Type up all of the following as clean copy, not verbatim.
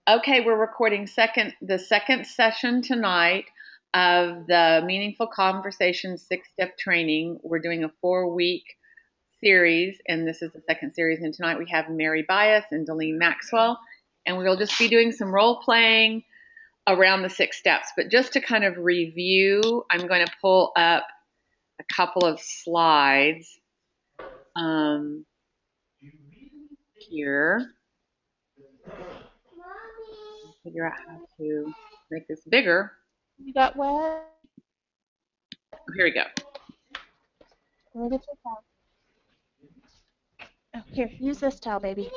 Okay, we're recording the second session tonight of the Meaningful Conversations 6-step training. We're doing a 4-week series, and this is the second series. And tonight we have Mary Bias and Delene Maxwell, and we'll just be doing some role playing around the 6 steps. But just to kind of review, I'm going to pull up a couple of slides here. Figure out how to make this bigger. You got wet? Oh, here we go. Let me get your towel. Oh, here, use this towel, baby.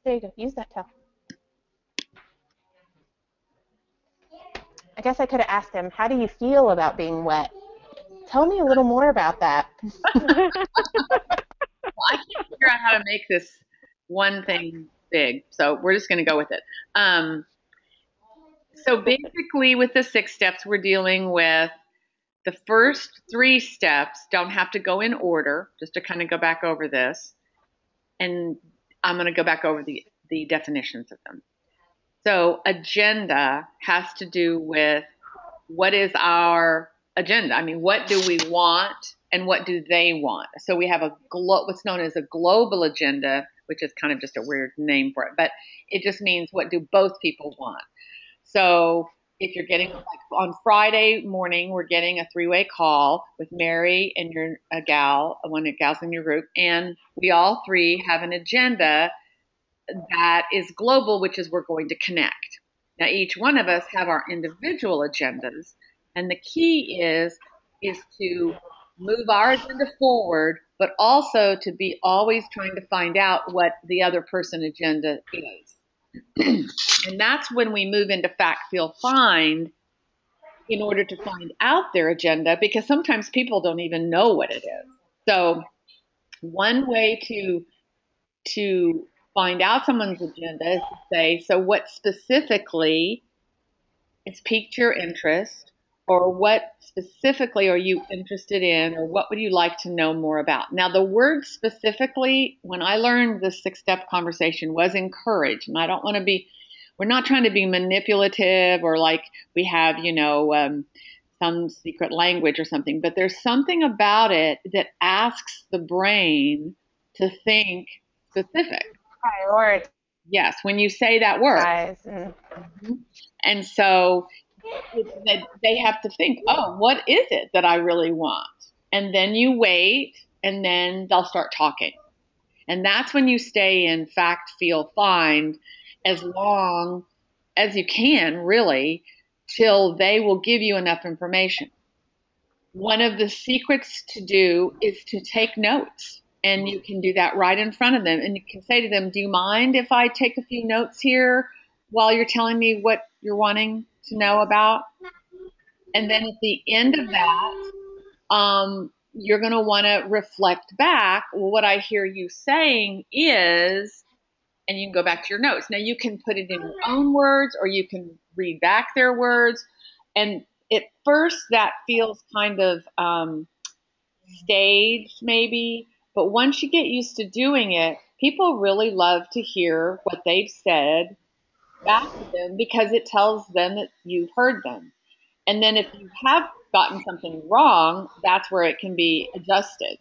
There you go. Use that towel. I guess I could have asked him, how do you feel about being wet? Tell me a little more about that. Well, I can't figure out how to make this one thing big, so we're just going to go with it. So basically, with the 6 steps, we're dealing with the first 3 steps. Don't have to go in order, just to kind of go back over this. And I'm going to go back over the definitions of them. So agenda has to do with what is our agenda. I mean, what do we want and what do they want? So we have what's known as a global agenda, which is kind of just a weird name for it, but it just means what do both people want. So if you're getting, like on Friday morning, we're getting a 3-way call with Mary and one of the gals in your group, and we all 3 have an agenda that is global, which is we're going to connect. Now, each one of us have our individual agendas, and the key is to move our agenda forward, but also to be always trying to find out what the other person's agenda is. And that's when we move into fact, feel, find in order to find out their agenda, because sometimes people don't even know what it is. So one way to find out someone's agenda is to say, so what specifically has piqued your interest, or what specifically are you interested in, or what would you like to know more about? Now, the word specifically, when I learned the 6-step conversation, was encourage. And we're not trying to be manipulative or like we have, some secret language or something, but there's something about it that asks the brain to think specific. Prioritize. Yes, when you say that word. And so they have to think, oh, what is it that I really want? And then you wait, and then they'll start talking. And that's when you stay in fact, feel, find as long as you can, really, till they will give you enough information. One of the secrets to do is to take notes. And you can do that right in front of them. And you can say to them, do you mind if I take a few notes here while you're telling me what you're wanting to know about? And then at the end of that, you're going to want to reflect back. Well, what I hear you saying is, and you can go back to your notes. Now, you can put it in your own words, or you can read back their words. And at first, that feels kind of staged, maybe. But once you get used to doing it, people really love to hear what they've said back to them, because it tells them that you've heard them. And then if you have gotten something wrong, that's where it can be adjusted.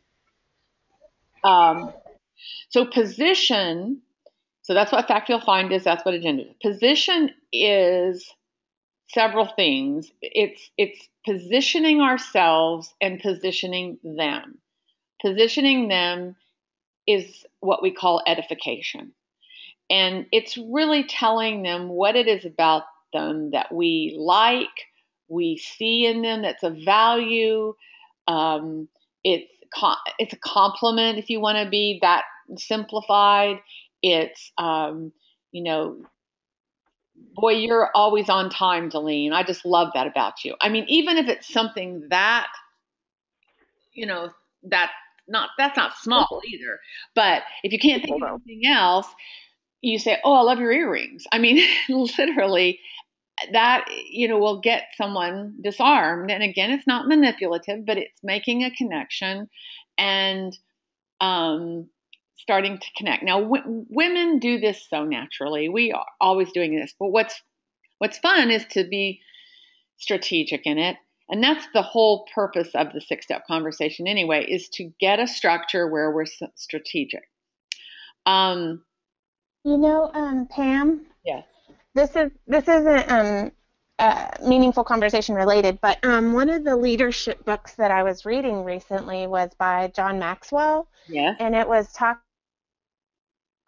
So position, so that's what fact, feel, find is. That's what agenda is. Position is several things. It's positioning ourselves and positioning them. Positioning them is what we call edification. And it's really telling them what it is about them that we like, we see in them that's of value. It's a compliment, if you want to be that simplified. It's, boy, you're always on time, Delene. I just love that about you. I mean, even if it's something that, that's not small either. But if you can't think of anything else, you say, oh, I love your earrings. I mean, literally, that, will get someone disarmed. And again, it's not manipulative, but it's making a connection. And starting to connect. Now, women do this so naturally. We are always doing this. But what's fun is to be strategic in it. And that's the whole purpose of the 6-step conversation anyway, is to get a structure where we're strategic. Pam, Yes. this isn't meaningful conversation related, but one of the leadership books that I was reading recently was by John Maxwell, Yes. and it was talking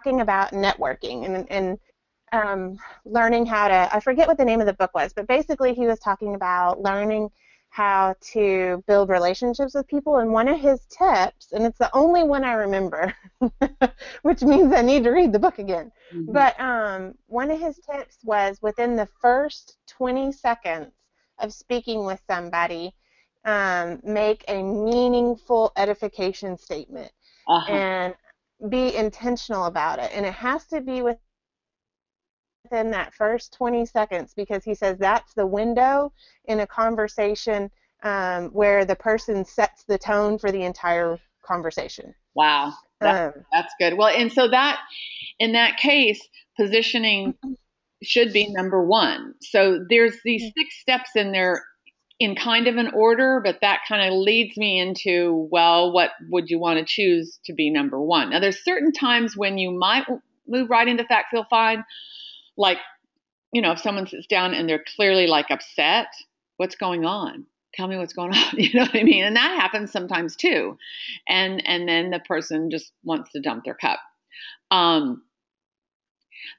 about networking and learning how to, I forget what the name of the book was, but basically he was talking about learning how to build relationships with people. And one of his tips, and it's the only one I remember, which means I need to read the book again. Mm-hmm. But one of his tips was within the first 20 seconds of speaking with somebody, make a meaningful edification statement and be intentional about it. And it has to be within that first 20 seconds, because he says that's the window in a conversation where the person sets the tone for the entire conversation. Wow. That's good. Well, and so that, in that case, positioning should be number one. So there's these 6 steps in there in kind of an order, but that kind of leads me into, well, what would you want to choose to be number one? Now, there's certain times when you might move right into fact, feel, find. Like, if someone sits down and they're clearly like upset, what's going on? Tell me what's going on. You know what I mean? And that happens sometimes too. And then the person just wants to dump their cup.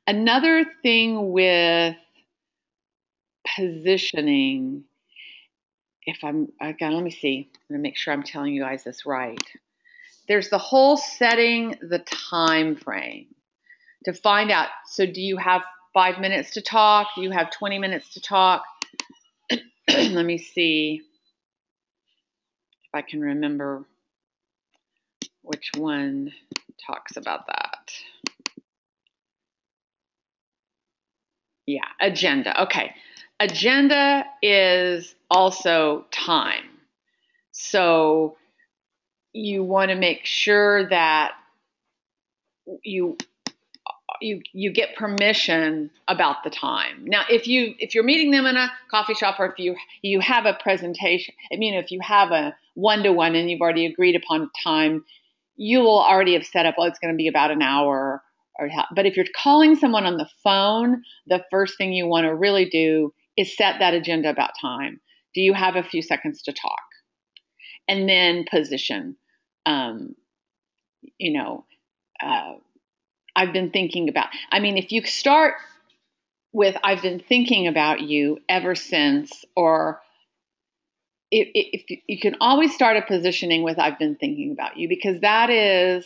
Another thing with positioning, let me see. I'm going to make sure I'm telling you guys this right. There's the whole setting the time frame to find out. So do you have 5 minutes to talk? Do you have 20 minutes to talk? Let me see if I can remember which one talks about that. Yeah, agenda. Okay. Agenda is also time. So you want to make sure that you get permission about the time. Now, if you're meeting them in a coffee shop, or if you have a presentation, if you have a one-to-one and you've already agreed upon a time, you will already have set up, it's going to be about an hour. But if you're calling someone on the phone, the first thing you want to really do is set that agenda about time. Do you have a few seconds to talk? And then position. I've been thinking about, if you start with, I've been thinking about you ever since, or if you can always start a positioning with, I've been thinking about you, because that is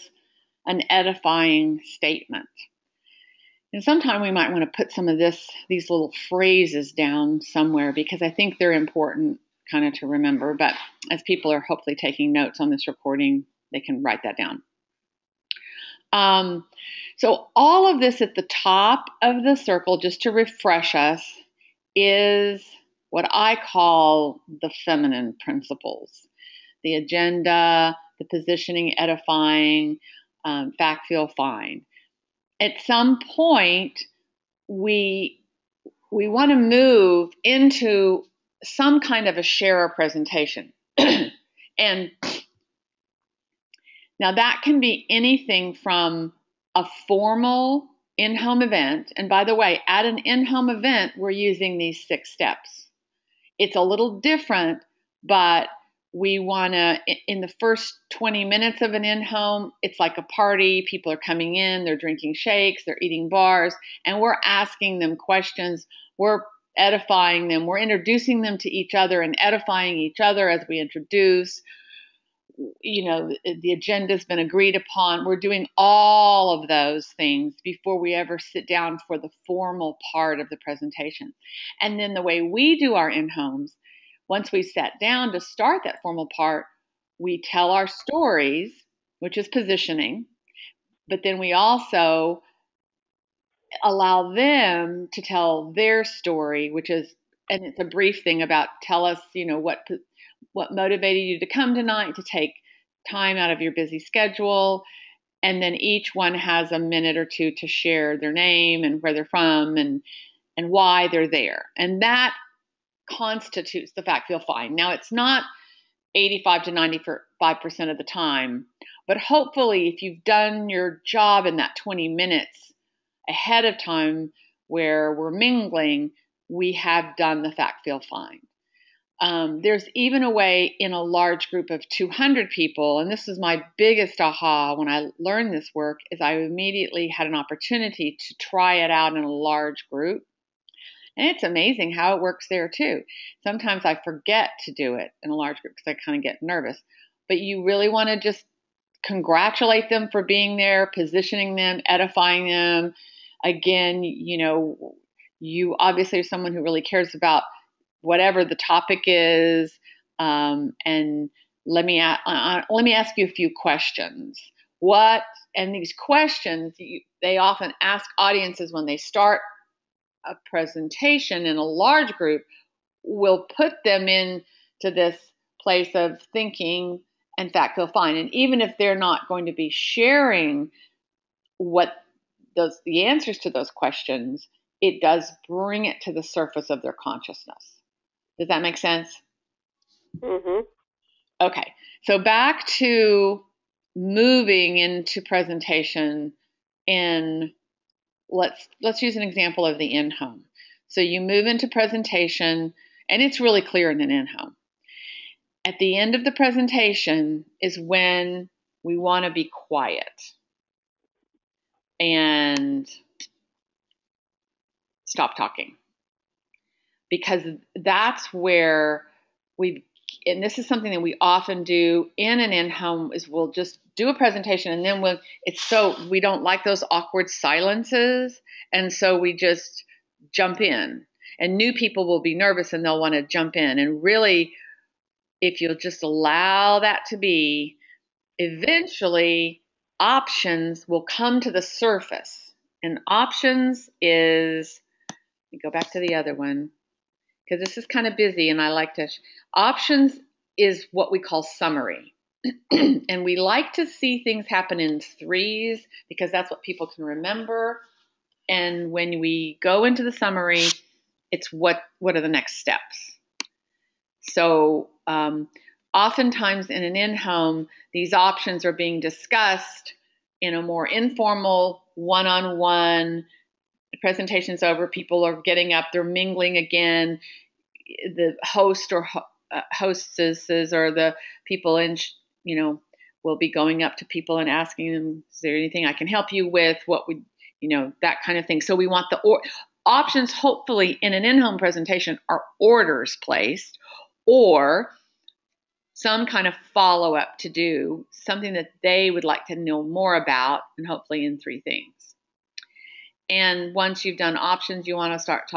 an edifying statement. And sometime we might want to put some of these little phrases down somewhere, because I think they're important kind of to remember. But as people are hopefully taking notes on this recording, they can write that down. So all of this at the top of the circle, just to refresh us, is what I call the feminine principles: the agenda, the positioning, edifying, fact, feel, find. At some point, we want to move into some kind of a share or presentation. And now that can be anything from a formal in-home event. And by the way, at an in-home event, we're using these 6 steps. It's a little different, but we want to, in the first 20 minutes of an in-home, it's like a party. People are coming in, they're drinking shakes, they're eating bars, and we're asking them questions. We're edifying them. We're introducing them to each other and edifying each other as we introduce. The agenda's been agreed upon. We're doing all of those things before we ever sit down for the formal part of the presentation. And then the way we do our in-homes, once we sat down to start that formal part, we tell our stories, which is positioning, but then we also allow them to tell their story, and it's a brief thing about, tell us, what motivated you to come tonight, to take time out of your busy schedule. and then each one has a minute or two to share their name and where they're from and why they're there. And that constitutes the fact feel fine. Now, it's not 85 to 95% of the time, but hopefully if you've done your job in that 20 minutes ahead of time where we're mingling, we have done the fact feel fine. There's even a way in a large group of 200 people, and this is my biggest aha when I learned this work, is I immediately had an opportunity to try it out in a large group. And it's amazing how it works there too. Sometimes I forget to do it in a large group because I kind of get nervous. But you really want to just congratulate them for being there, positioning them, edifying them. Again, you obviously are someone who really cares about whatever the topic is. And let me ask you a few questions. And these questions, they often ask audiences when they start a presentation in a large group, will put them into this place of thinking and fact feel fine. And even if they're not going to be sharing the answers to those questions, it does bring it to the surface of their consciousness. Does that make sense? Mm-hmm. Okay. So back to moving into presentation in let's use an example of the in-home. So you move into presentation, and it's really clear in an in-home. At the end of the presentation is when we want to be quiet and stop talking. Because that's where and this is something that we often do in an in-home, is we'll just do a presentation, and then we don't like those awkward silences, and so we just jump in. And new people will be nervous and they'll want to jump in. And really, if you'll just allow that to be, eventually options will come to the surface. And options is, let me go back to the other one, because this is kind of busy and I like to. Options is what we call summary. And we like to see things happen in threes because that's what people can remember. And when we go into the summary, it's what are the next steps. So oftentimes in an in-home, these options are being discussed in a more informal, one-on-one. The presentation's over, people are getting up, they're mingling again. The host or hostesses or the people will be going up to people and asking them, is there anything I can help you with? What would, that kind of thing. So we want the options, hopefully in an in-home presentation, are orders placed or some kind of follow-up to do, something that they would like to know more about, and hopefully in three things. And once you've done options, you want to stop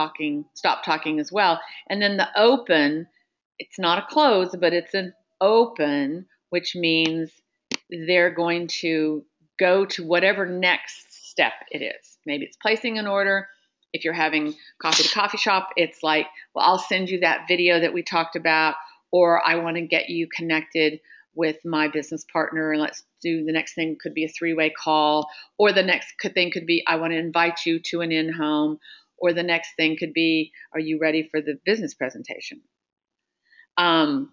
talking as well. And then the open, it's not a close, but it's an open, which means they're going to go to whatever next step it is. Maybe it's placing an order. If you're having coffee to coffee shop, it's like, well, I'll send you that video that we talked about, or I want to get you connected with my business partner, and let's do the next thing could be a three-way call, or the next thing could be I want to invite you to an in-home, or the next thing could be, are you ready for the business presentation? So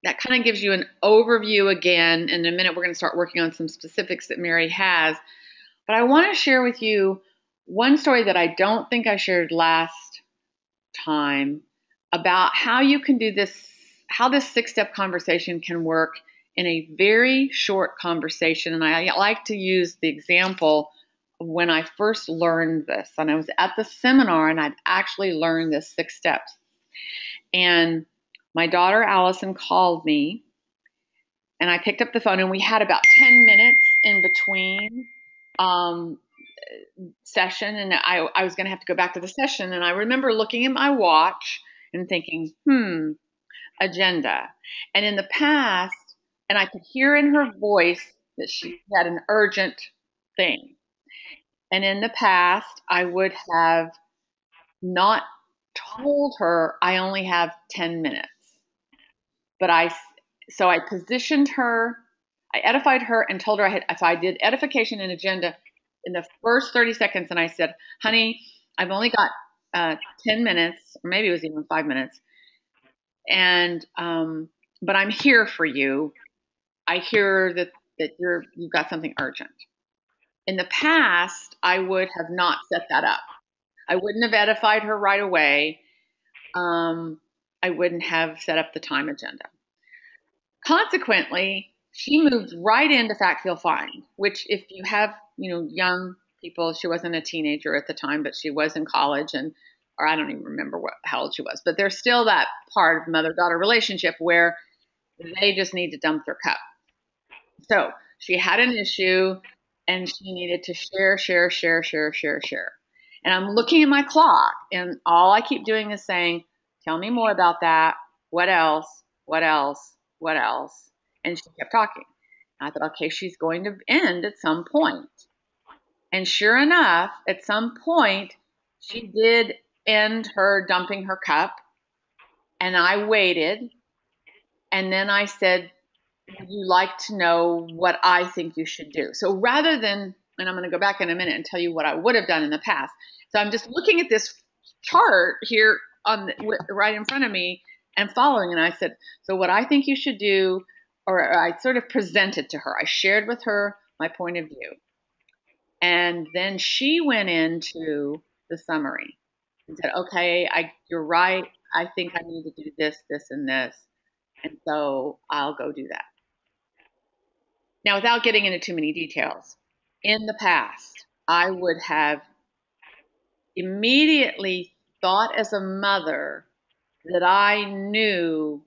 that kind of gives you an overview again. In a minute, we're going to start working on some specifics that Mary has. But I want to share with you one story that I don't think I shared last time about how you can do this, how this six-step conversation can work in a very short conversation. And I like to use the example of when I first learned this. And I was at the seminar and I'd actually learned this 6 steps. And my daughter Allison called me and I picked up the phone, and we had about 10 minutes in between session, and I was going to have to go back to the session. And I remember looking at my watch and thinking, agenda. And in the past, and I could hear in her voice that she had an urgent thing. And in the past, I would have not told her I only have 10 minutes. So I positioned her I edified her and told her if I did edification and agenda in the first 30 seconds, and I said, honey, I've only got 10 minutes, or maybe it was even 5 minutes, and but I'm here for you. I hear that you've got something urgent. In the past, I would have not set that up. I wouldn't have edified her right away. I wouldn't have set up the time agenda. Consequently, she moved right into Fact Feel Fine, which if you have, young people, she wasn't a teenager at the time, but she was in college, or I don't even remember how old she was, but there's still that part of mother-daughter relationship where they just need to dump their cup. So she had an issue and she needed to share. And I'm looking at my clock and all I keep doing is saying, tell me more about that. What else? What else? What else? And she kept talking. I thought, okay, she's going to end at some point. And sure enough, at some point, she did end her dumping her cup. And I waited. And then I said, would you like to know what I think you should do? So rather than, and I'm going to go back in a minute and tell you what I would have done in the past. So I'm just looking at this chart here right in front of me and following. And I said, so what I think you should do, or I sort of presented to her. I shared with her my point of view. And then she went into the summary and said, okay, you're right. I think I need to do this, this, and this. And so I'll go do that. Now, without getting into too many details, in the past, I would have immediately thought as a mother that I knew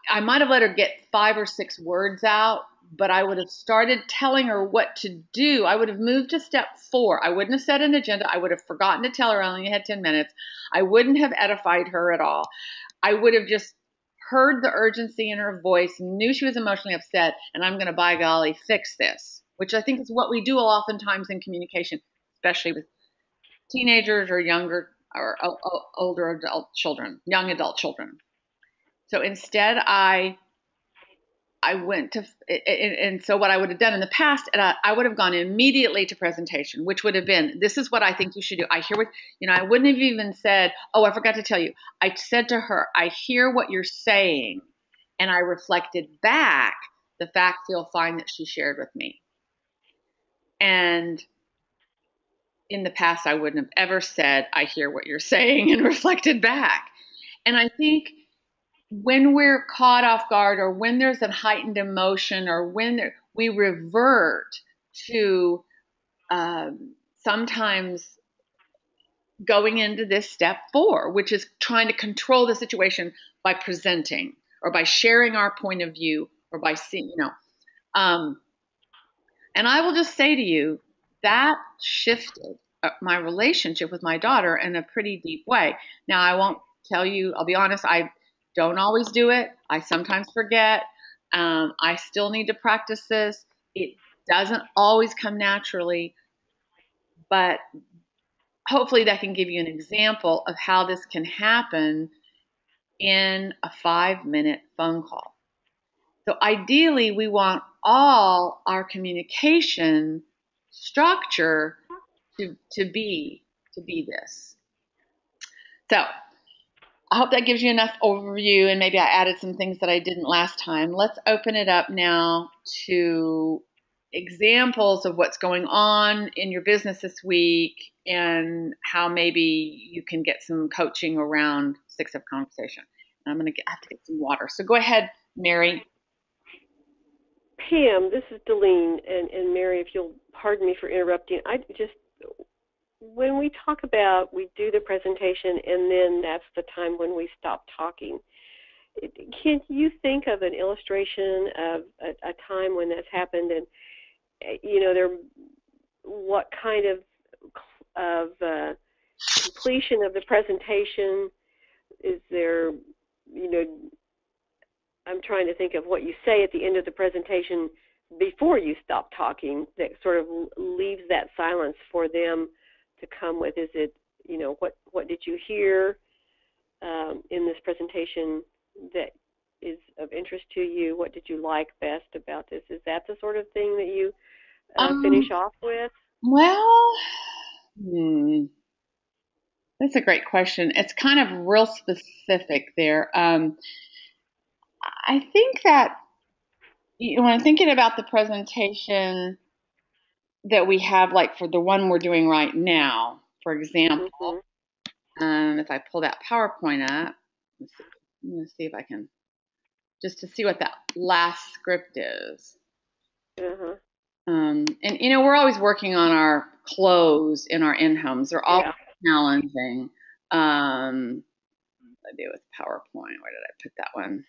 I might have let her get 5 or 6 words out, but I would have started telling her what to do. I would have moved to step 4. I wouldn't have set an agenda. I would have forgotten to tell her I only had 10 minutes. I wouldn't have edified her at all. I would have just heard the urgency in her voice, knew she was emotionally upset, and I'm going to, by golly, fix this, which I think is what we do oftentimes in communication, especially with teenagers or younger or older adult children, young adult children. So instead, I went to, and so what I would have done in the past, I would have gone immediately to presentation, which would have been, this is what I think you should do. I hear what, I wouldn't have even said, oh, I forgot to tell you. I said to her, I hear what you're saying. And I reflected back the Fact Feel Fine that she shared with me. And in the past, I wouldn't have ever said, I hear what you're saying, and reflected back. And I think when we're caught off guard, or when there's a heightened emotion, or when we revert to sometimes going into this step 4, which is trying to control the situation by presenting or by sharing our point of view or by seeing, and I will just say to you that shifted my relationship with my daughter in a pretty deep way. Now, I won't tell you, I'll be honest, I don't always do it. I sometimes forget. I still need to practice this. It doesn't always come naturally, but hopefully that can give you an example of how this can happen in a 5-minute phone call. So ideally, we want all our communication structure to be this. So I hope that gives you enough overview, and maybe I added some things that I didn't last time. Let's open it up now to examples of what's going on in your business this week and how maybe you can get some coaching around 6F conversation. And I'm going to have to get some water. So go ahead, Mary. Pam, this is Delene, and Mary, if you'll pardon me for interrupting, when we talk about we do the presentation and then that's the time when we stop talking, can you think of an illustration of a time when that's happened, and what kind of completion of the presentation is there? I'm trying to think of what you say at the end of the presentation before you stop talking that sort of leaves that silence for them to come with. Is it, what did you hear in this presentation that is of interest to you? What did you like best about this? Is that the sort of thing that you finish Um, off with? well, hmm, that's a great question. It's kind of real specific there. I think that when I'm thinking about the presentation that we have, like for the one we're doing right now, for example, Mhm. if I pull that PowerPoint up, I'm going to see if I can, just to see what that last script is. Uh-huh. And we're always working on our clothes in our in-homes. They're all challenging. I do with PowerPoint. Where did I put that one?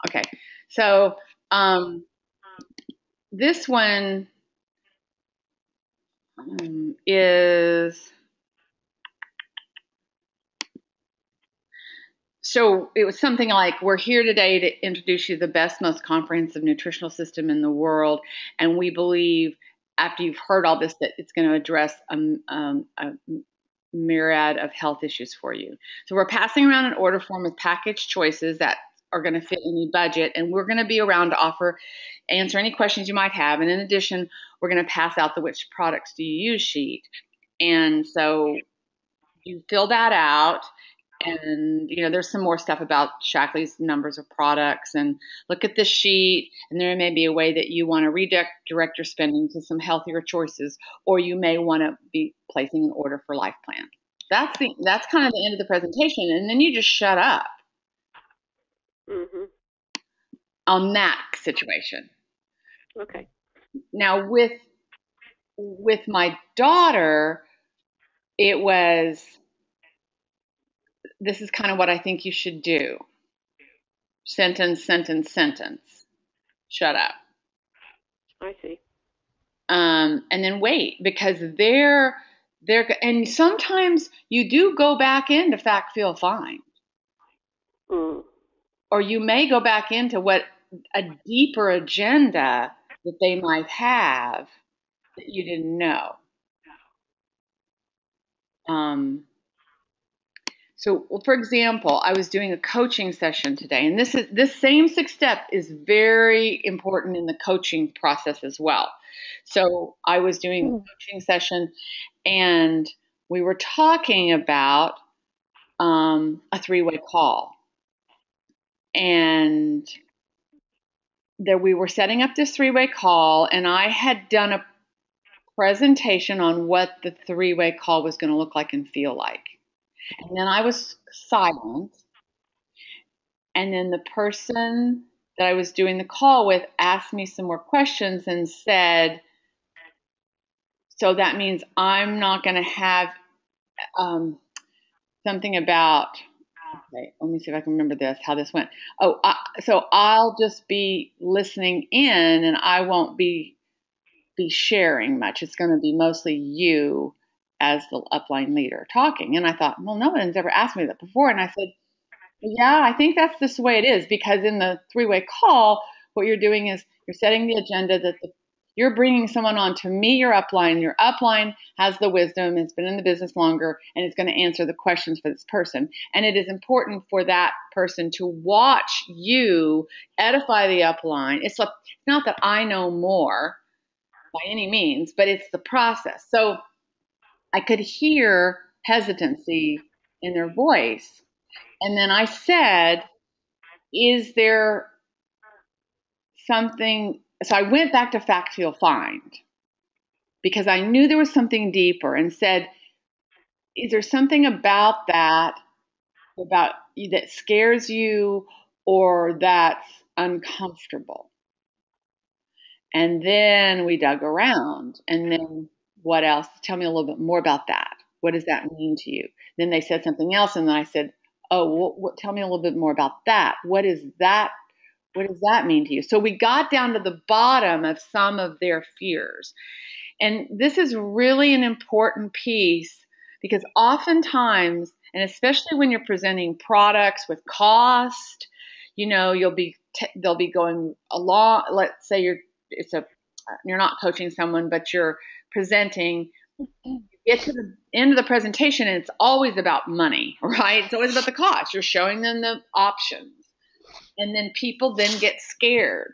Okay, so this one is. So it was something like, we're here today to introduce you to the best, most comprehensive nutritional system in the world, and we believe after you've heard all this that it's going to address a myriad of health issues for you. So we're passing around an order form with package choices that are going to fit any budget, and we're going to be around to answer any questions you might have. And in addition, we're going to pass out the which products do you use sheet. And so you fill that out, and there's some more stuff about Shaklee's numbers of products, and look at the sheet, and there may be a way that you want to redirect your spending to some healthier choices, or you may want to be placing an order for Life Plan. That's kind of the end of the presentation, and then you just shut up on that situation. Okay. Now with my daughter, it was, this is kind of what I think you should do. Sentence, sentence, sentence. Shut up. I see. And then wait, because and sometimes you do go back into fact, feel, find. Or you may go back into what a deeper agenda that they might have that you didn't know. So, for example, I was doing a coaching session today, and this same 6 step is very important in the coaching process as well. So I was doing a coaching session, and we were talking about a 3-way call, and we were setting up this 3-way call, and I had done a presentation on what the 3-way call was going to look like and feel like. And then I was silent. And then the person that I was doing the call with asked me some more questions and said, so that means I'm not going to have something about, okay, let me see if I can remember how this went. So I'll just be listening in, and I won't be sharing much. It's going to be mostly you as the upline leader talking. And I thought, well, no one's ever asked me that before. And I said, yeah, I think that's just the way it is, because in the 3-way call, what you're doing is you're setting the agenda that you're bringing someone on to meet your upline. Your upline has the wisdom, has been in the business longer, and is going to answer the questions for this person. And it is important for that person to watch you edify the upline. It's not that I know more by any means, but it's the process. So I could hear hesitancy in their voice. And then I said, is there something? So I went back to fact, feel, find, because I knew there was something deeper, and said, is there something about that scares you or that's uncomfortable? And then we dug around, and then what else? Tell me a little bit more about that. What does that mean to you? Then they said something else, and then I said, oh, tell me a little bit more about that. What is that? What does that mean to you? So we got down to the bottom of some of their fears. And this is really an important piece, because oftentimes, and especially when you're presenting products with cost, they'll be going along. Let's say you're not coaching someone, but you're presenting. You get to the end of the presentation, and it's always about money, right? It's always about the cost. You're showing them the options. And then people then get scared.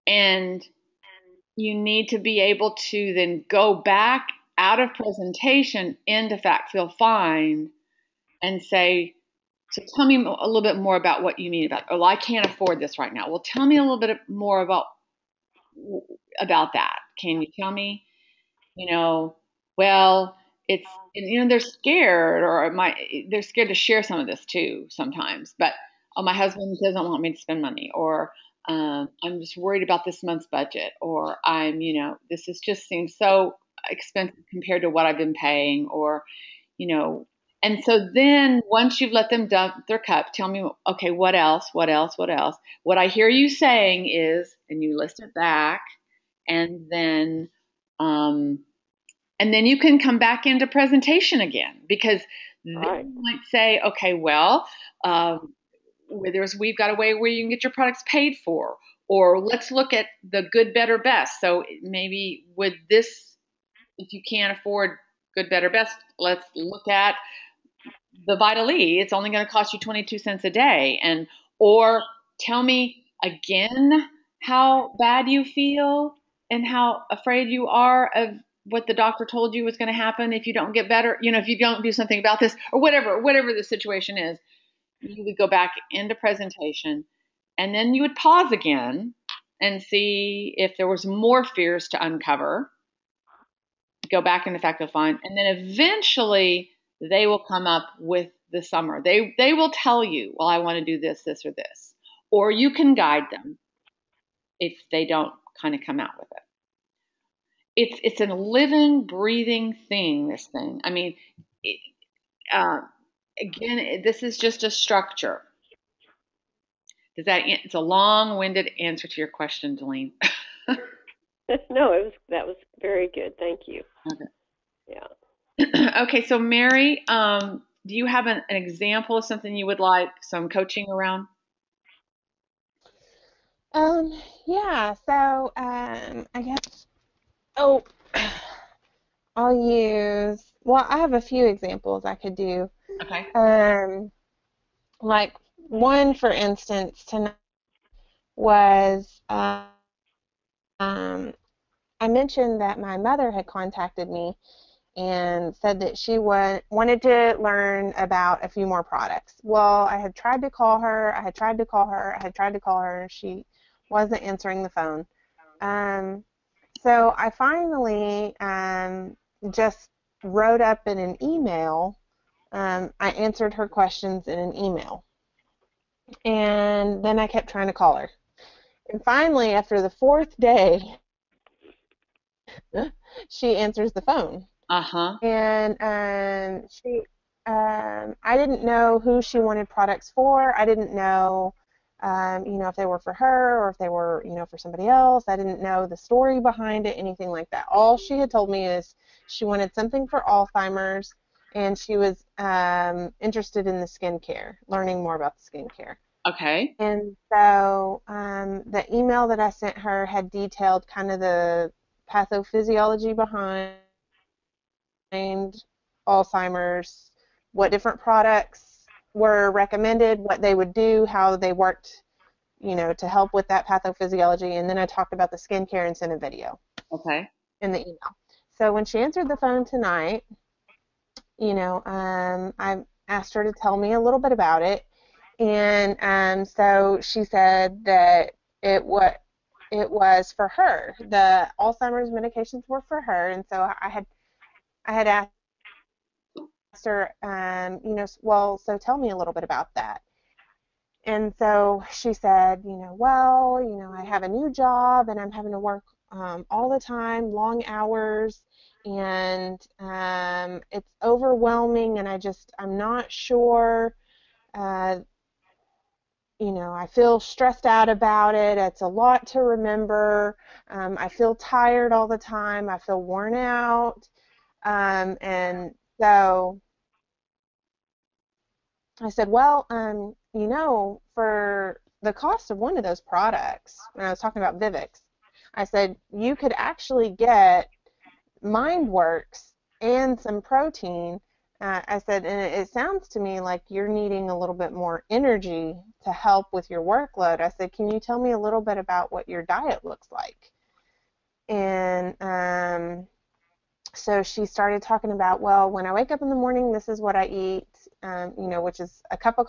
And you need to be able to then go back out of presentation into Fact Feel Fine and say, so tell me a little bit more about what you mean about, oh, I can't afford this right now. Well, tell me a little bit more about that. Can you tell me, well, it's, and they're scared, or they're scared to share some of this too sometimes. But, oh, my husband doesn't want me to spend money, or I'm just worried about this month's budget, or this is just seems so expensive compared to what I've been paying, or, and so then once you've let them dump their cup, tell me, okay, what else? What else? What else? What I hear you saying is, and you list it back, and then, you can come back into presentation again, because Right. they might say, okay, well, we've got a way where you can get your products paid for, or let's look at the good, better, best. So maybe with this, if you can't afford good, better, best, let's look at the Vital E. It's only going to cost you 22 cents a day. Or tell me again how bad you feel and how afraid you are of what the doctor told you was going to happen if you don't get better, if you don't do something about this, or whatever the situation is. You would go back into presentation, and then you would pause again and see if there was more fears to uncover. Go back into Fact Feel Fine, and then eventually they will come up with the summary. They will tell you, well, I want to do this, this, or this, or you can guide them if they don't kind of come out with it. It's a living, breathing thing. This thing. I mean, again, this is just a structure. It's a long-winded answer to your question, Delene. No, that was very good. Thank you. Okay. Yeah. Okay, so Mary, do you have an example of something you would like some coaching around? Yeah, so I guess, oh, I'll I have a few examples I could do. Okay. Like one, for instance, tonight was, I mentioned that my mother had contacted me and said that she wanted to learn about a few more products. Well, I had tried to call her, and she wasn't answering the phone. So I finally just wrote up in an email. I answered her questions in an email. And then I kept trying to call her. And finally, after the fourth day, she answers the phone. Uh-huh. And I didn't know who she wanted products for. I didn't know, if they were for her or if they were, for somebody else. I didn't know the story behind it, anything like that. All she had told me is she wanted something for Alzheimer's, and she was interested in the skincare, learning more about the skincare. Okay. And so the email that I sent her had detailed kind of the pathophysiology behind Alzheimer's, what different products were recommended, what they would do, how they worked, to help with that pathophysiology, and then I talked about the skincare and sent a video. Okay. In the email. So when she answered the phone tonight, I asked her to tell me a little bit about it, and so she said that it was for her. The Alzheimer's medications were for her, and so I had asked her, well, so tell me a little bit about that. And so she said, well, I have a new job and I'm having to work all the time, long hours, and it's overwhelming, and I'm not sure. I feel stressed out about it. It's a lot to remember. I feel tired all the time. I feel worn out. And so I said, well, for the cost of one of those products, when I was talking about Vivix, I said, you could actually get MindWorks and some protein I said, and it sounds to me like you're needing a little bit more energy to help with your workload. I said, can you tell me a little bit about what your diet looks like? And so she started talking about, well, when I wake up in the morning, this is what I eat, which is a cup of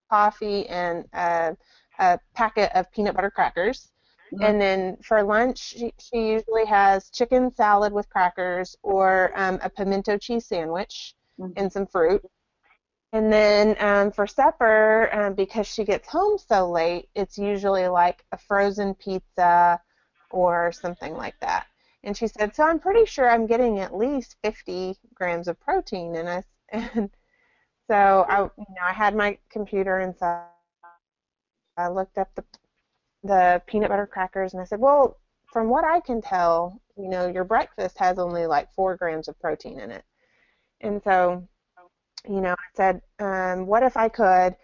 coffee and a packet of peanut butter crackers. Mhm. And then for lunch, she usually has chicken salad with crackers or a pimento cheese sandwich Mhm. and some fruit. And then for supper, because she gets home so late, it's usually like a frozen pizza or something like that. And she said, so I'm pretty sure I'm getting at least 50 grams of protein. And so I had my computer and so I looked up the peanut butter crackers and I said, well, from what I can tell, your breakfast has only like 4 grams of protein in it. And so I said, what if I could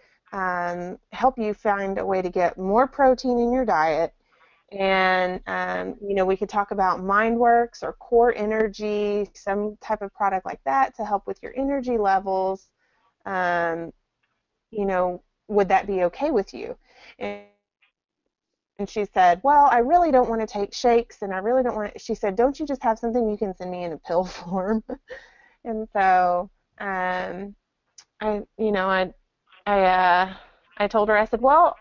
help you find a way to get more protein in your diet? And, we could talk about MindWorks or Core Energy, some type of product like that to help with your energy levels. Um, would that be okay with you? And she said, well, I really don't want to take shakes and I really don't want to. She said, don't you just have something you can send me in a pill form? And so um, I, you know, I, uh, I told her, I said, well,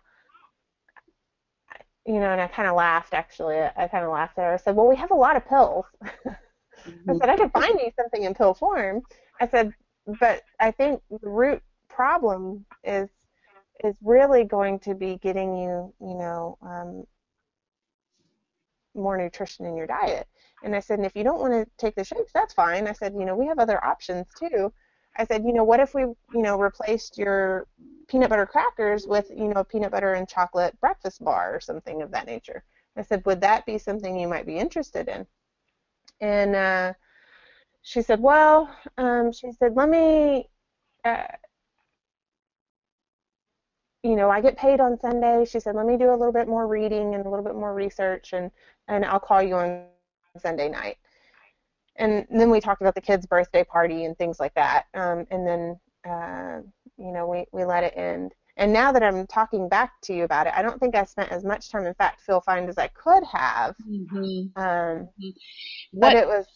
and I kind of laughed actually. I kind of laughed at her. I said, well, we have a lot of pills. I Mhm. said, I could find you something in pill form. I said, but I think the root problem is really going to be getting you, more nutrition in your diet. And I said, and if you don't want to take the shakes, that's fine. I said, we have other options too. I said, what if we, replaced your peanut butter crackers with, a peanut butter and chocolate breakfast bar or something of that nature? I said, would that be something you might be interested in? And she said, well, she said, let me, uh, I get paid on Sunday. She said, let me do a little bit more reading and a little bit more research and I'll call you on Sunday night. And then we talked about the kid's birthday party and things like that. And then, we let it end. And now that I'm talking back to you about it, I don't think I spent as much time, in fact, Phil Find as I could have. Mhm. Um, Mhm. but What it was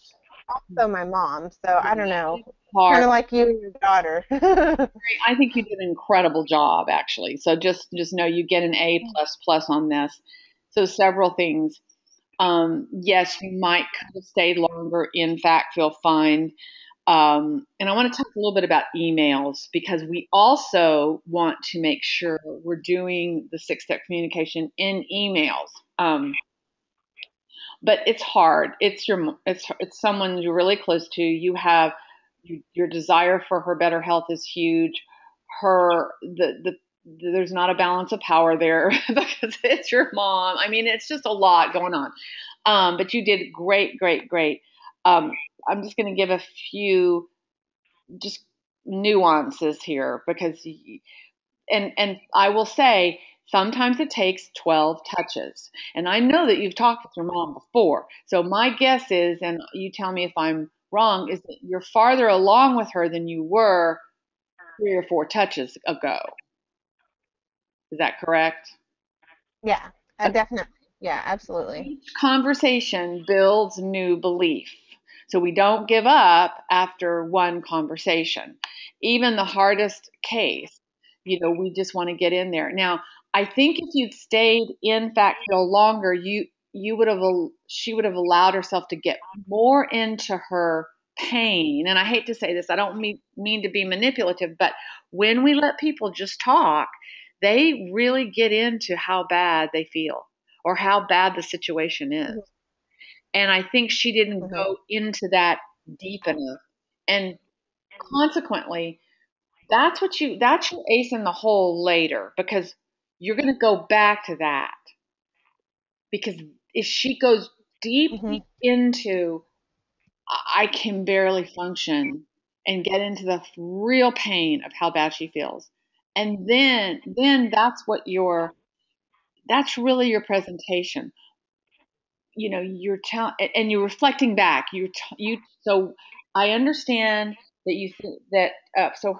also my mom, so I don't know. Kind part? of like you and your daughter. I think you did an incredible job, actually. So just know you get an A plus plus on this. So several things. Yes, you might could have stayed longer. In fact, you'll find. And I want to talk a little bit about emails because we also want to make sure we're doing the six-step communication in emails. But it's hard. It's someone you're really close to. Your desire for her better health is huge. There's not a balance of power there because it's your mom. I mean, it's just a lot going on. But you did great, great, great. Um, I'm just going to give a few just nuances here because and I will say sometimes it takes 12 touches. And I know that you've talked with your mom before. So my guess is, and you tell me if I'm wrong, is that you're farther along with her than you were 3 or 4 touches ago. Is that correct? Yeah, definitely. Yeah, absolutely. Each conversation builds new belief. So we don't give up after one conversation. Even the hardest case, we just want to get in there. Now, I think if you'd stayed in Factville longer, you would have she would have allowed herself to get more into her pain. And I hate to say this, I don't mean to be manipulative, but when we let people just talk, they really get into how bad they feel or how bad the situation is. Hmm. And I think she didn't Hmm. go into that deep enough. And consequently, that's your ace in the hole later because you're going to go back to that because if she goes deep, Hmm. deep into I can barely function and get into the real pain of how bad she feels. And then that's really your presentation. You're telling and you're reflecting back. So I understand that you think that, so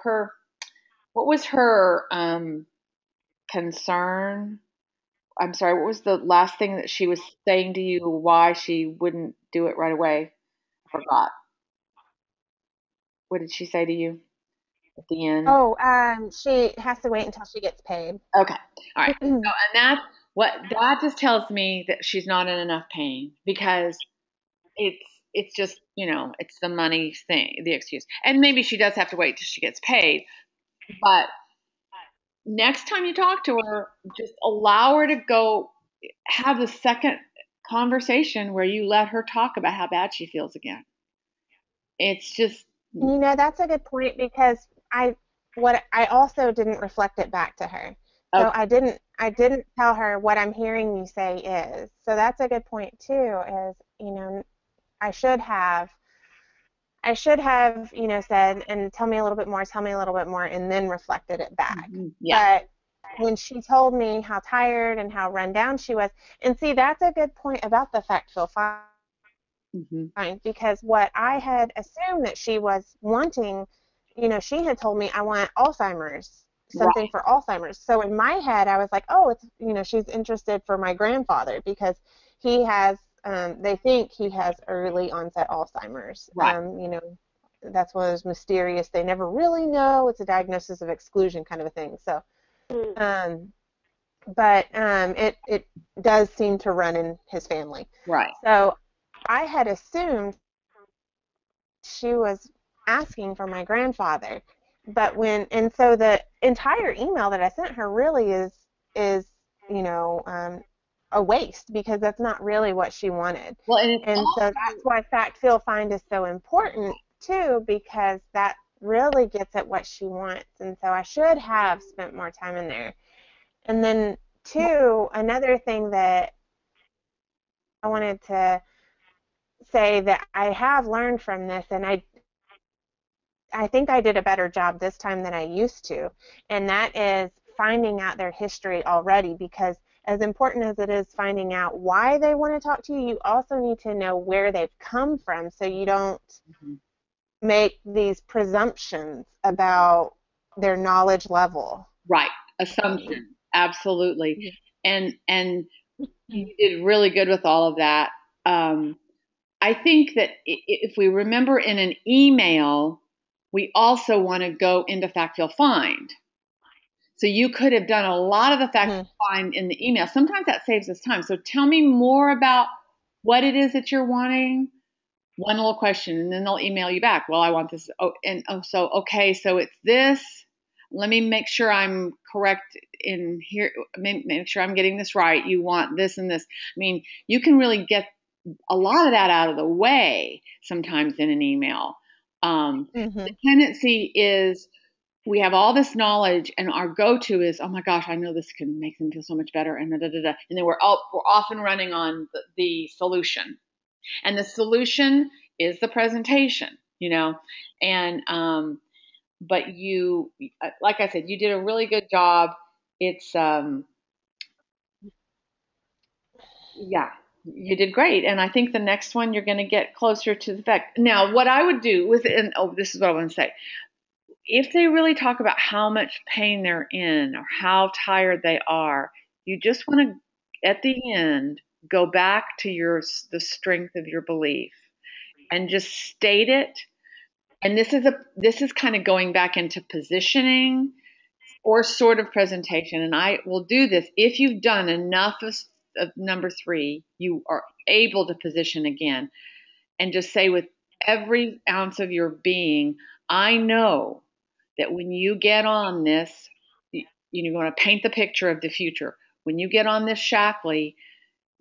what was her concern? I'm sorry, what was the last thing that she was saying to you why she wouldn't do it right away? I forgot. What did she say to you at the end? Oh, she has to wait until she gets paid. Okay. All right. So, and that just tells me that she's not in enough pain because it's it's just, it's the money thing, the excuse. And maybe she does have to wait till she gets paid, but next time you talk to her, just allow her to go have a second conversation where you let her talk about how bad she feels again. It's just That's a good point because I also didn't reflect it back to her. So okay. I didn't tell her what I'm hearing you say is. So that's a good point too, is, I should have said, and tell me a little bit more, and then reflected it back. Yeah. But when she told me how tired and how run down she was, and see, that's a good point about the fact feel Hmm. fine, because what I had assumed that she was wanting, she had told me I want Alzheimer's, something Right. for Alzheimer's. So in my head, I was like, oh, it's, she's interested for my grandfather because he has, they think he has early onset Alzheimer's. Right. That's one of those mysterious, they never really know. It's a diagnosis of exclusion kind of a thing. So, Mm. um, but it does seem to run in his family. Right. So I had assumed she was asking for my grandfather. And so the entire email that I sent her really is, you know, um, a waste because that's not really what she wanted. Well, and it's And so that's also why fact, feel, find is so important too, because that really gets at what she wants. And so I should have spent more time in there. And then two, another thing that I wanted to say that I have learned from this, and I think I did a better job this time than I used to, and that is finding out their history already, because as important as it is finding out why they want to talk to you, you also need to know where they've come from so you don't Mhm. make these presumptions about their knowledge level. Right. Assumption. Absolutely. And you did really good with all of that. Um, I think that if we remember in an email, we also want to go into fact, feel, find. So you could have done a lot of the fact Mm-hmm. find in the email. Sometimes that saves us time. So tell me more about what it is that you're wanting. One little question, and then they'll email you back. Well, I want this. Oh, and so okay, so it's this. Let me make sure I'm correct in here. Make sure I'm getting this right. You want this and this. I mean, you can really get a lot of that out of the way sometimes in an email. Mm-hmm. The tendency is we have all this knowledge and our go-to is, oh my gosh, I know this can make them feel so much better, and da, da, da, da. And then we're often running on the solution, and the solution is the presentation, and but you, like I said, you did a really good job. It's yeah, you did great, and I think the next one you're going to get closer to the fact. Now, what I would do with, and this is what I want to say, if they really talk about how much pain they're in or how tired they are, you just want to, at the end, go back to the strength of your belief and just state it. And this is kind of going back into positioning or sort of presentation. And I will do this if you've done enough of number three, you are able to position again and just say with every ounce of your being, I know that when you get on this, you're going to paint the picture of the future. When you get on this Shaklee,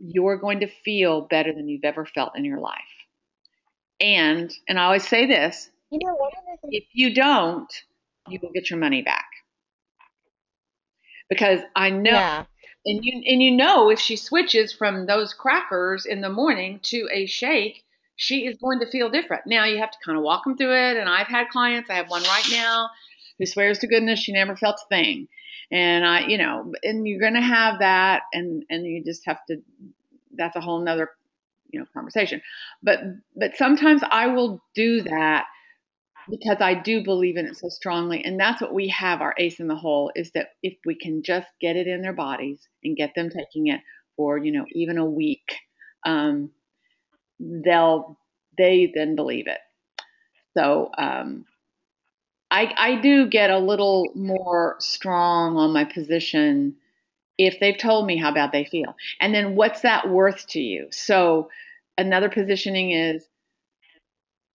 you're going to feel better than you've ever felt in your life. And I always say this, One of the things, if you don't, you will get your money back. Because I know, yeah. and if she switches from those crackers in the morning to a shake, she is going to feel different. Now you have to kind of walk them through it. And I've had clients, I have one right now who swears to goodness she never felt a thing. And and you're going to have that, and you just have to. That's a whole nother, conversation. But sometimes I will do that because I do believe in it so strongly. And that's what we have, our ace in the hole, is that if we can just get it in their bodies and get them taking it for, even a week, um, they then believe it. So I do get a little more strong on my position if they've told me how bad they feel. And then what's that worth to you? So another positioning is,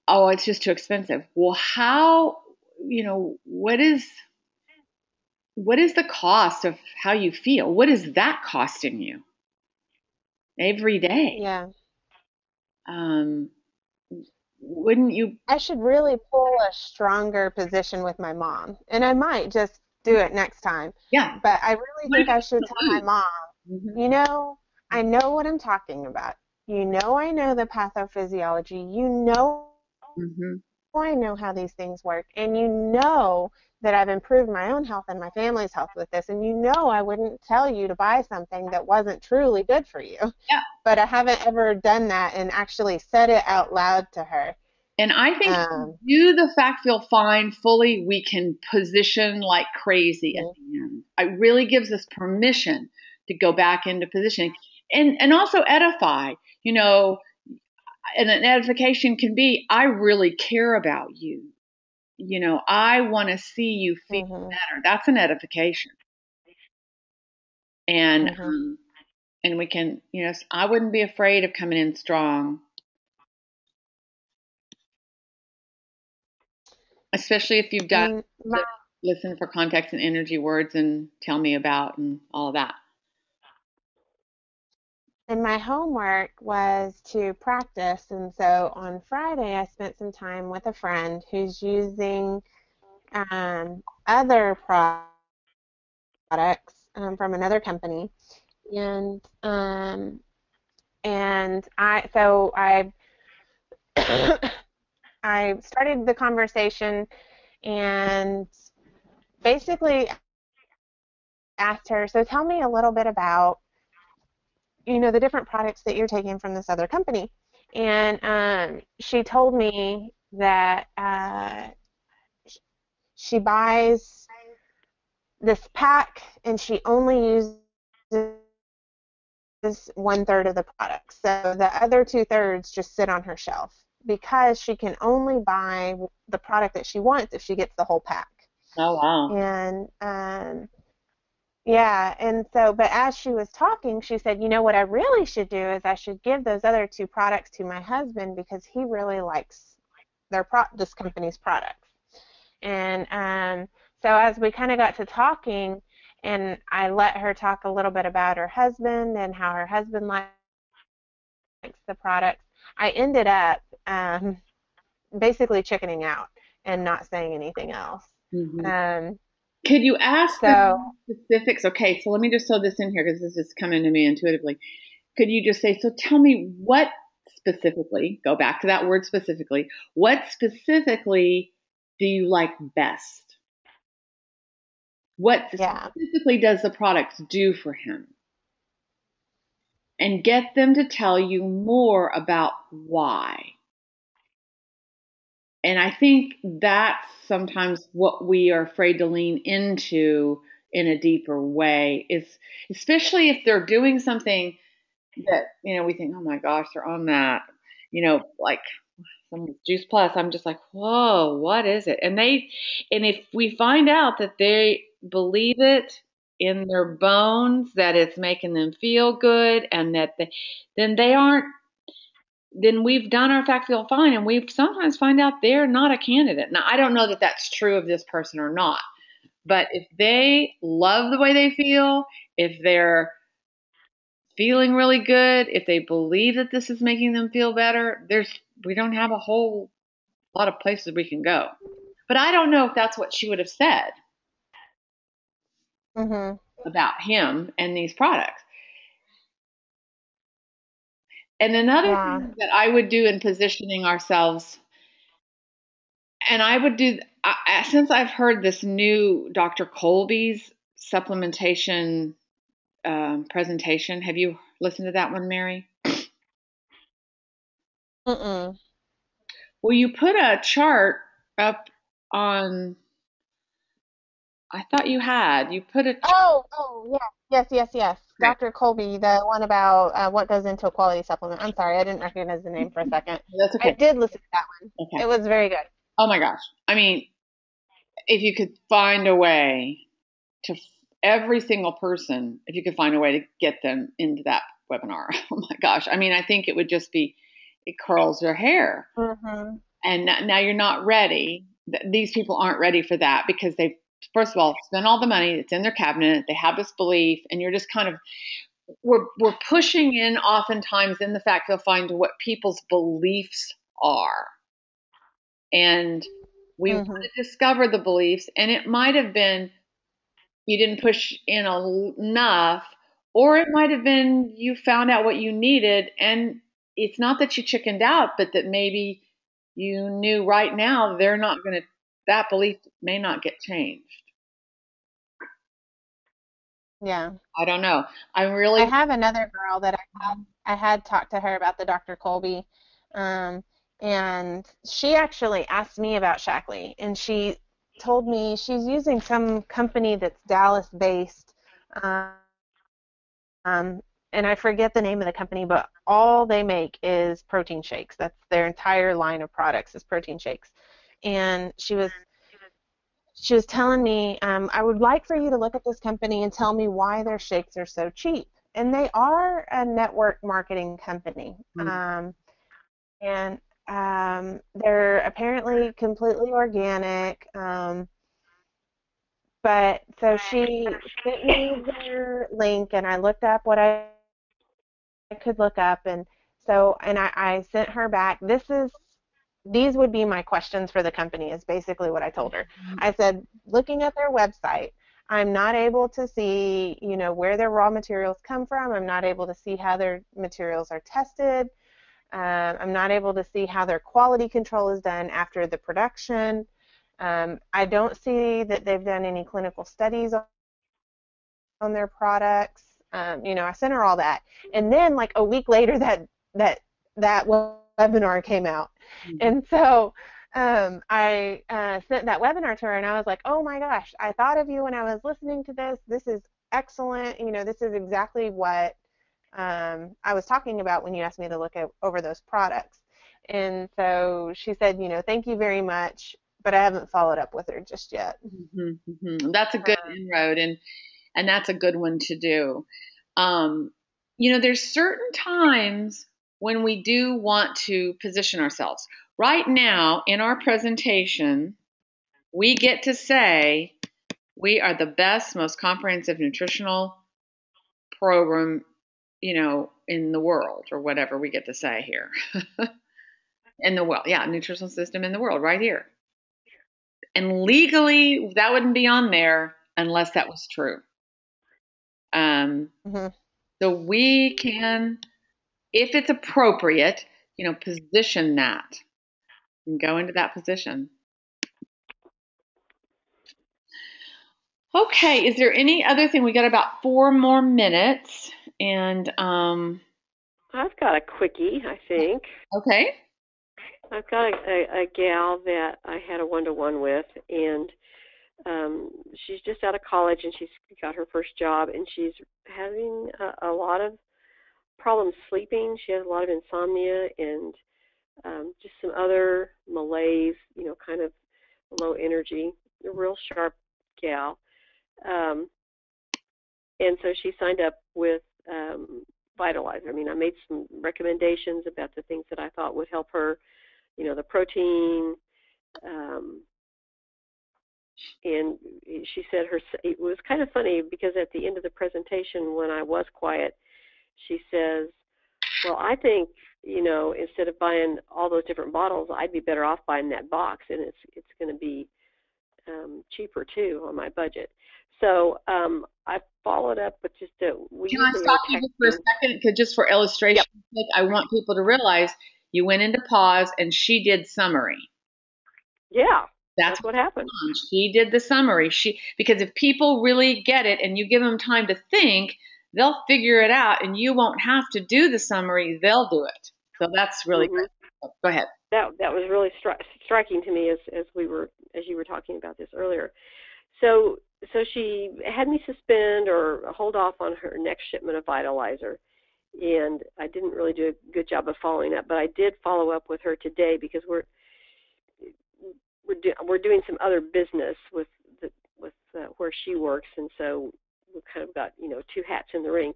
oh, it's just too expensive. Well, what is the cost of how you feel? What is that costing you every day? Yeah. Um, wouldn't you? I should really pull a stronger position with my mom, and I might just do it next time. Yeah. But I really What think if I it's should to tell my lose? mom, Mhm. you know, I know what I'm talking about. I know the pathophysiology. Mhm. I know how these things work, and that I've improved my own health and my family's health with this, and I wouldn't tell you to buy something that wasn't truly good for you. Yeah. But I haven't ever done that and actually said it out loud to her. And I think if we Um, do the fact feel fine fully, we can position like crazy at mhm, the end. It really gives us permission to go back into positioning and also edify, you know, and an edification can be, I really care about you. I want to see you feel mhm, better. That's an edification. And mhm. and we can, I wouldn't be afraid of coming in strong, especially if you've done And listen for context and energy words and tell me about and all of that. my homework was to practice, and so on Friday I spent some time with a friend who's using other products from another company, and I I started the conversation and basically asked her, so tell me a little bit about the different products that you're taking from this other company. And she told me that she buys this pack and she only uses 1/3 of the product. So the other 2/3 just sit on her shelf because she can only buy the product that she wants if she gets the whole pack. Oh, wow. And yeah, and so, but as she was talking, she said, what I really should do is I should give those other two products to my husband because he really likes this company's products. And so as we kind of got to talking, and I let her talk a little bit about her husband and how her husband likes the products, I ended up basically chickening out and not saying anything else. Hmm. Um, Could you ask the so, specifics? Okay, so let me just throw this in here because this is coming to me intuitively. Could you just say, so tell me what specifically, go back to that word specifically, what specifically do you like best? What yeah. specifically does the product do for him? And get them to tell you more about why. And I think that's sometimes what we are afraid to lean into in a deeper way, is especially if they're doing something that, we think, oh my gosh, they're on that, like some Juice Plus. I'm just like, whoa, what is it? And if we find out that they believe it in their bones, that it's making them feel good and then they aren't, then we've done our fact feel fine, and we sometimes find out they're not a candidate. Now, I don't know that that's true of this person or not, but if they love the way they feel, if they're feeling really good, if they believe that this is making them feel better, we don't have a whole lot of places we can go. But I don't know if that's what she would have said Mhm. about him and these products. And another Yeah. thing that I would do in positioning ourselves, and I would do, since I've heard this new Dr. Colby's supplementation presentation. Have you listened to that one, Mary? Mm-mm. Well, you put a chart up on, I thought you had. You put it. Yes. Okay, Dr. Colby, the one about what goes into a quality supplement. I'm sorry, I didn't recognize the name for a second. that's I okay. did listen to that one. Okay. It was very good. Oh my gosh. I mean, if you could find a way to every single person, if you could find a way to get them into that webinar, oh my gosh. I mean, I think it would just be, it curls your hair. Mm-hmm. And now you're not ready. These people aren't ready for that because they've, first of all, spent all the money. It's in their cabinet. They have this belief, and you're just kind of, we're pushing in oftentimes in the fact they'll find what people's beliefs are. And we want Mm-hmm. to discover the beliefs, and it might have been you didn't push in enough, or it might have been you found out what you needed, and it's not that you chickened out, but that maybe you knew right now they're not going to, that belief may not get changed. Yeah. I don't know. I'm I really, have another girl that I had talked to her about the Dr. Colby, um, and she actually asked me about Shackley, and she told me she's using some company that's Dallas based, um, and I forget the name of the company, but all they make is protein shakes. That's their entire line of products is protein shakes. And she was telling me, I would like for you to look at this company and tell me why their shakes are so cheap. And they are a network marketing company. And they're apparently completely organic. But so she sent me their link, and I looked up what I could look up. And so, and I sent her back, these would be my questions for the company, is basically what I told her. I said, looking at their website, I'm not able to see, where their raw materials come from. I'm not able to see how their materials are tested. I'm not able to see how their quality control is done after the production. I don't see that they've done any clinical studies on their products. I sent her all that, and then like a week later, that webinar came out, and so I sent that webinar to her, and I was like, oh my gosh, I thought of you when I was listening to this. This is excellent. This is exactly what I was talking about when you asked me to look over those products. And so she said, thank you very much, but I haven't followed up with her just yet. that's a good inroad, and that's a good one to do. Um, there's certain times when we do want to position ourselves. Right now in our presentation, we get to say we are the best, most comprehensive nutritional program, in the world, or whatever we get to say here. In the world, yeah, nutritional system in the world, right here. And legally, that wouldn't be on there unless that was true. Mm-hmm. So we can, if it's appropriate, position that and go into that position. Okay, is there any other thing? We got about 4 more minutes, and I've got a quickie, I think. okay. I've got a gal that I had a one-to-one with, and she's just out of college, and she's got her first job, and she's having a lot of problems sleeping. She has a lot of insomnia and just some other malaise, kind of low energy, a real sharp gal. And so she signed up with Vitalizer. I mean, I made some recommendations about the things that I thought would help her, the protein. And she said it was kind of funny because at the end of the presentation, when I was quiet, she says, well, I think, instead of buying all those different bottles, I'd be better off buying that box, and it's going to be cheaper too on my budget. So I followed up with just Can I stop you just for a second? Because just for illustration, yep. I want people to realize you went into pause and she did summary. Yeah, that's what happened. She did the summary. Because if people really get it and you give them time to think, they'll figure it out, and you won't have to do the summary. They'll do it. So that's really Mhm. good. Go ahead. That was really striking to me as you were talking about this earlier. So she had me suspend or hold off on her next shipment of Vitalizer, and I didn't really do a good job of following up, but I did follow up with her today because we're doing some other business with where she works, and so we kind of got two hats in the ring.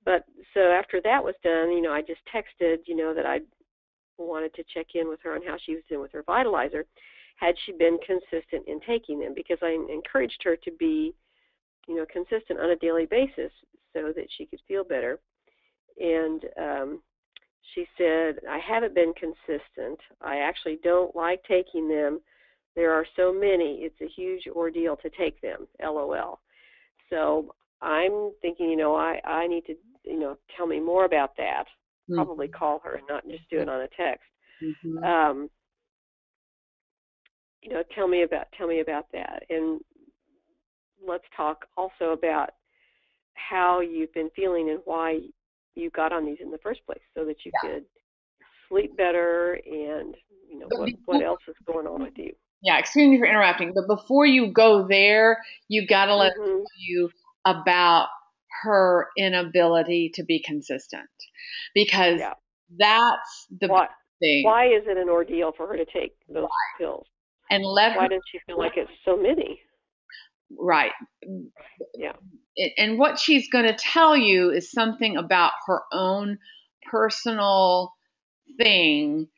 But so after that was done, I just texted that I wanted to check in with her on how she was doing with her Vitalizer. Had she been consistent in taking them? Because I encouraged her to be consistent on a daily basis so that she could feel better. And she said, I haven't been consistent. I actually don't like taking them. There are so many. It's a huge ordeal to take them, LOL. So I'm thinking, I need to, tell me more about that. Probably call her and not just do it on a text. Mm-hmm. Tell me about that. And let's talk also about how you've been feeling and why you got on these in the first place, so that you could sleep better, and what else is going on with you. Yeah, excuse me for interrupting, but before you go there, you got to let her tell you about her inability to be consistent, because that's the thing. Why is it an ordeal for her to take those pills? And why does she feel like it's so many? Right. Yeah. And what she's going to tell you is something about her own personal thing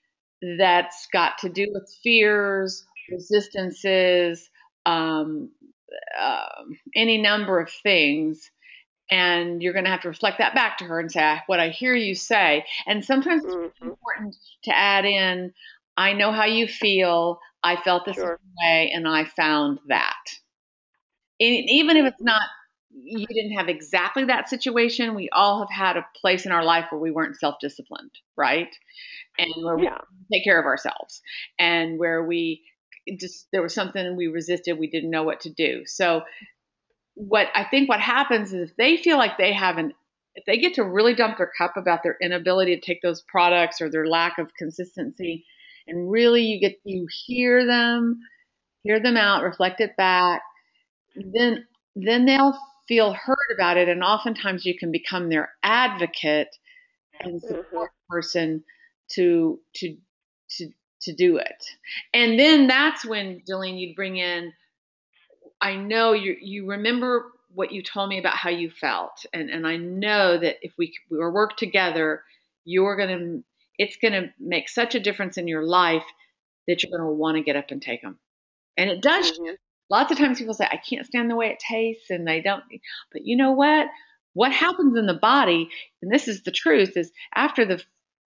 that's got to do with fears, resistances, any number of things. And you're going to have to reflect that back to her and say, what I hear you say. And sometimes it's really important to add in, I know how you feel. I felt this way, and I found that. And even if it's not, you didn't have exactly that situation, we all have had a place in our life where we weren't self-disciplined, right? And where we take care of ourselves, and where there was something we resisted, we didn't know what to do. So what happens is, if they feel like if they get to really dump their cup about their inability to take those products or their lack of consistency, and really you hear them out, reflect it back, then they'll feel hurt about it, and oftentimes you can become their advocate and support person to do it. And then that's when, Jillian, you'd bring in, I know you remember what you told me about how you felt, and I know that if we were work together, it's gonna make such a difference in your life that you're gonna want to get up and take them. And it does. Lots of times people say, I can't stand the way it tastes, and they don't. But you know what? What happens in the body, and this is the truth, is after the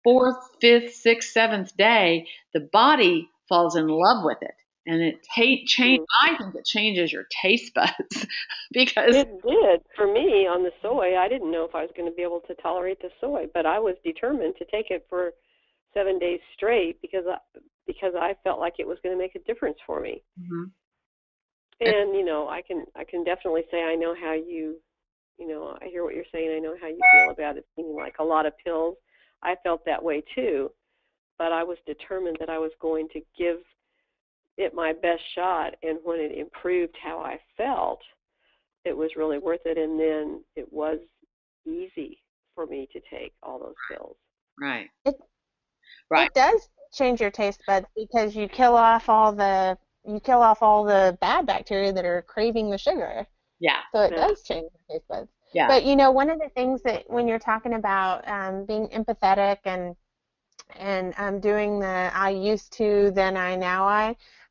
4th, 5th, 6th, 7th day, the body falls in love with it. And I think it changes your taste buds. Because it did for me on the soy. I didn't know if I was going to be able to tolerate the soy, but I was determined to take it for 7 days straight because I felt like it was going to make a difference for me. And I can definitely say I know how I hear what you're saying. I know how you feel about it seeming like a lot of pills. I felt that way too, but I was determined that I was going to give it my best shot, and when it improved how I felt, it was really worth it. And then it was easy for me to take all those pills. Right. It does change your taste buds, because you kill off all the bad bacteria that are craving the sugar. Yeah. So it does change your taste buds. Yeah. But one of the things that when you're talking about being empathetic and doing the I used to, then I, now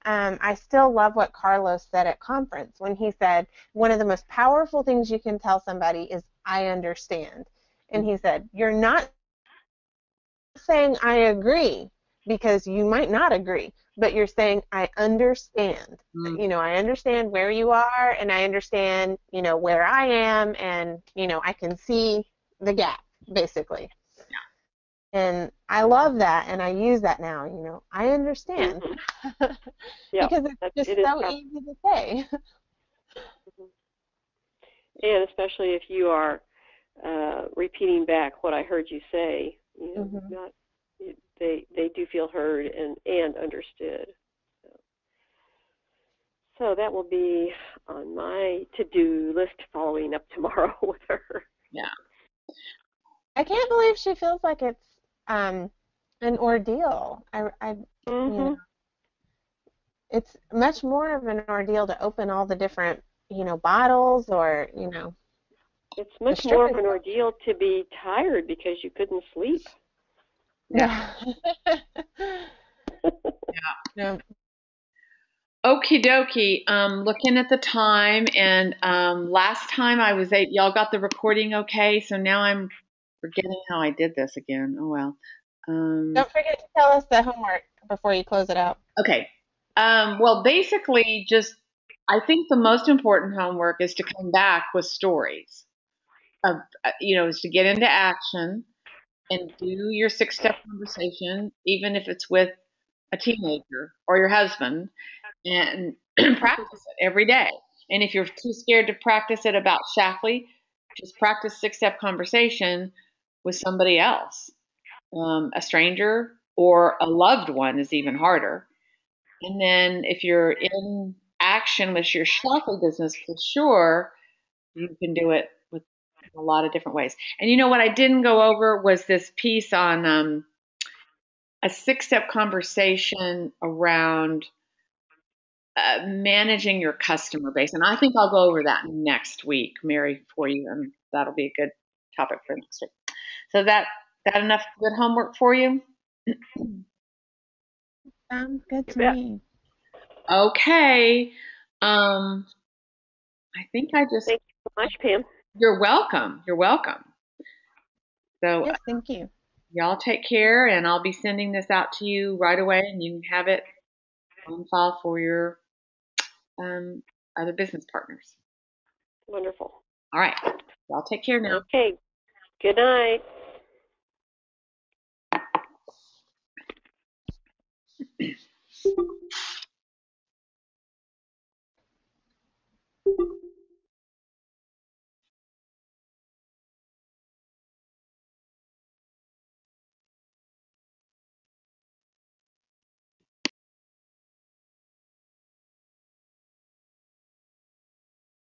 I still love what Carlos said at conference when he said one of the most powerful things you can tell somebody is I understand. And he said, you're not saying I agree, because you might not agree, but you're saying I understand. I understand where you are, and I understand, where I am, and, I can see the gap, basically. And I love that, and I use that now, I understand. Because it's just so easy to say. And especially if you are repeating back what I heard you say, not they do feel heard and understood. So that will be on my to-do list following up tomorrow with her. Yeah. I can't believe she feels like it's an ordeal. You Mm-hmm. know, it's much more of an ordeal to open all the different, bottles or, It's the much more of stripping. an ordeal to be tired because you couldn't sleep. Yeah. Yeah. Yeah. Okie dokie. Looking at the time, and last time I was y'all got the recording okay, so now I'm forgetting how I did this again. Oh well. Don't forget to tell us the homework before you close it out. Okay. Well, basically, just I think the most important homework is to come back with stories of, is to get into action and do your 6-step conversation, even if it's with a teenager or your husband, and practice it every day. And if you're too scared to practice it about Shackley, just practice 6-step conversation with somebody else, a stranger or a loved one is even harder. And then if you're in action with your Shackley business, for sure, you can do it with a lot of different ways. And you know what I didn't go over was this piece on a 6-step conversation around managing your customer base. And I think I'll go over that next week, Mary, for you, and that'll be a good topic for next week. So that enough good homework for you? Sounds good to Yeah. me. Okay. I think I just. Thank you so much, Pam. You're welcome. You're welcome. So Yes, thank you. y'all take care, and I'll be sending this out to you right away, and you can have it on file for your other business partners. Wonderful. All right. Y'all take care now. Okay. Good night.